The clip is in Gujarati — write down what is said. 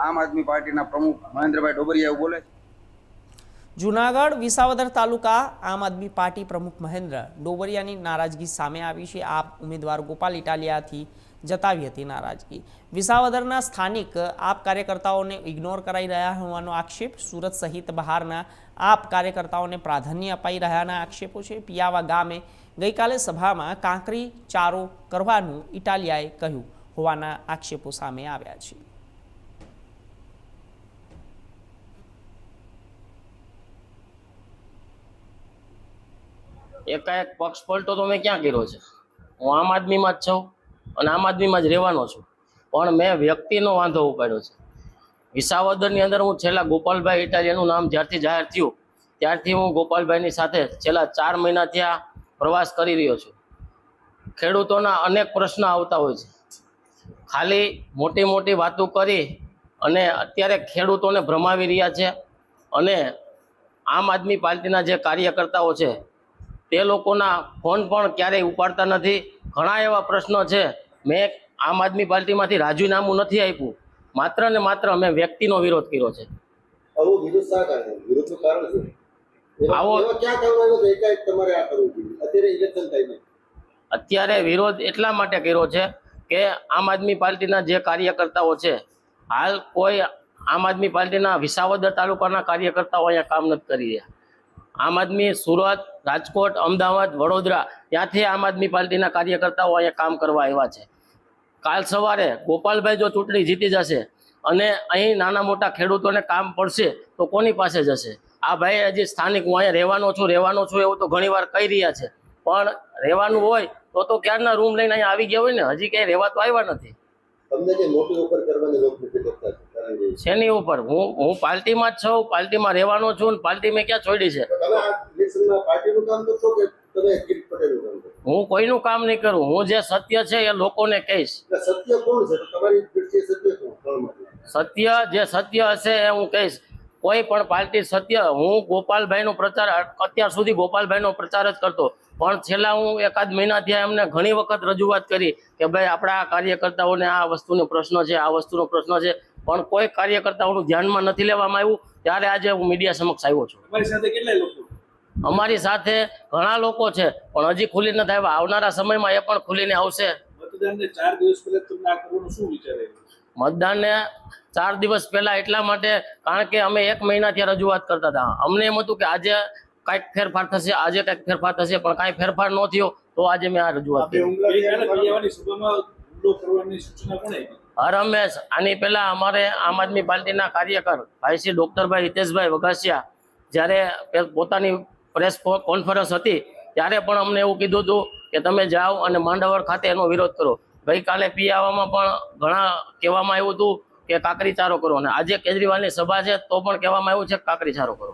આમ આદમી પાર્ટીના પ્રમુખ મહેન્દ્રભાઈ ડોબરિયા એવું બોલે છે। જૂનાગઢ વિસાવદર તાલુકા આમ આદમી પાર્ટી પ્રમુખ મહેન્દ્ર ડોબરિયાની નારાજગી સામે આવી છે। આપ ઉમેદવાર ગોપાલ ઇટાલિયાથી જતાવી હતી નારાજગી। વિસાવદરના સ્થાનિક આપ કાર્યકર્તાઓને ઇગ્નોર કરાઈ રહ્યા હોવાનો આક્ષેપ, સુરત સહિત બહારના આપ કાર્યકર્તાઓને પ્રાધાન્ય અપાઈ રહ્યાના આક્ષેપો છે। પિયાવા ગામે ગઈકાલે સભામાં કાંકરી ચારો કરવાનું ઇટાલિયાએ કહ્યું હોવાના આક્ષેપો સામે આવ્યા છે। એકાએક પક્ષ પલટો તો મેં ક્યાં કર્યો છે? હું આમ આદમીમાં જ છું અને આમ આદમીમાં જ રહેવાનો છું, પણ મેં વ્યક્તિનો વાંધો ઉપાડ્યો છે। વિસાવદરની અંદર હું છેલ્લા ગોપાલભાઈ ઇટાલિયાનું નામ જ્યારથી જાહેર થયું ત્યારથી હું ગોપાલભાઈની સાથે છેલ્લા 4 મહિનાથી આ પ્રવાસ કરી રહ્યો છું। ખેડૂતોના અનેક પ્રશ્ન આવતા હોય છે, ખાલી મોટી મોટી વાતો કરી અને અત્યારે ખેડૂતોને ભ્રમાવી રહ્યા છે। અને આમ આદમી પાર્ટીના જે કાર્યકર્તાઓ છે તે લોકોના ફોન પણ ક્યારેય ઉપાડતા નથી। ઘણા એવા પ્રશ્નો છે, મેં આમ આદમી પાર્ટીમાંથી રાજીનામું નથી આપ્યું, માત્ર ને માત્ર મેં વ્યક્તિનો વિરોધ કર્યો છે। આવો વિરોધ શા કારણે? વિરોધનું કારણ શું? આવો ક્યાં કામ આવ્યો તો એકાએક તમારે આ કરવું જોઈએ અત્યારે ઇલેક્શન ટાઈમે? અત્યારે વિરોધ એટલા માટે કર્યો છે કે આમ આદમી પાર્ટીના જે કાર્યકર્તાઓ છે, હાલ કોઈ આમ આદમી પાર્ટીના વિસાવદર તાલુકાના કાર્યકર્તાઓ અહીંયા કામ નથી કરી રહ્યા। આમ આદમી સુરત, રાજકોટ, અમદાવાદ, વડોદરા ત્યાંથી આમ આદમી પાર્ટીના કાર્યકર્તાઓ અહીંયા કામ કરવા આવ્યા છે। કાલ સવારે ગોપાલભાઈ જો ચૂંટણી જીતી જશે અને અહીં નાના મોટા ખેડૂતોને કામ પડશે તો કોની પાસે જશે? આ ભાઈ હજી સ્થાનિક હું અહીંયા રહેવાનો છું એવું તો ઘણીવાર કહી રહ્યા છે, પણ રહેવાનું હોય તો ક્યારના રૂમ લઈને અહીંયા આવી ગયા હોય ને, હજી ક્યાંય રહેવા તો આવ્યા નથી। તમને જે મોટી ઓફર કરવાની લોકો નથી કરતા શેની ઉપર? હું પાર્ટીમાં જ છું, પાર્ટીમાં રહેવાનો છું ને પાર્ટી મેં ક્યાં છોડી છે? તમે આ ઇલેક્શનમાં પાર્ટીનું કામ કરશો કે તમે કિરીટ પટેલનું કામ કરશો? હું કોઈનું કામ નહીં કરું, હું જે સત્ય છે એ લોકોને કહીશ। સત્ય કોણ છે તમારી દ્રષ્ટિએ? સત્ય કોણ? સત્ય જે સત્ય હશે એ હું કહીશ। કોઈ પણ પાર્ટી સત્ય, હું ગોપાલભાઈનો પ્રચાર અત્યાર સુધી ગોપાલભાઈનો પ્રચાર જ કરતો, પણ છેલ્લા હું એકાદ મહિનાથી એમને ઘણી વખત રજૂઆત કરી કે ભાઈ આપણા કાર્યકર્તાઓને આ વસ્તુનો પ્રશ્ન છે, આ વસ્તુનો પ્રશ્ન છે, પણ કોઈ કાર્યકર્તાઓનું ધ્યાનમાં નથી લેવામાં આવ્યું। ત્યારે આજે હું મીડિયા સમક્ષ આવ્યો છું। તમારી સાથે કેટલા લોકો? અમારી સાથે ઘણા લોકો છે, પણ હજી ખુલી નથી આવ્યા। આવનારા સમયમાં એ પણ ખુલીને આવશે। મતદાનને 4 દિવસ પહેલા તમને આ કરવાનું શું વિચારે? મતદાનને 4 દિવસ પહેલા એટલા માટે કારણ કે અમે 1 મહિનાથી રજૂઆત કરતા હતા। અમને એમ હતું કે આજે કાંઈક ફેરફાર થશે, આજે કાંઈક ફેરફાર થશે, પણ કાંઈ ફેરફાર ન થયો તો આજે મેં આ રજૂઆત કરી। હરહંમેશ આની પહેલા અમારે આમ આદમી પાર્ટીના કાર્યકર ભાઈ શ્રી ડૉક્ટરભાઈ હિતેશભાઈ વઘાસિયા જ્યારે પોતાની પ્રેસ કોન્ફરન્સ હતી ત્યારે પણ અમને એવું કીધું હતું કે તમે જાઓ અને માંડવર ખાતે એનો વિરોધ કરો। ગઈકાલે પિયાવામાં પણ ઘણા કહેવામાં આવ્યું હતું કે કાંકરી ચારો કરો, અને આજે કેજરીવાલની સભા છે તો પણ કહેવામાં આવ્યું છે કાંકરી ચારો કરો।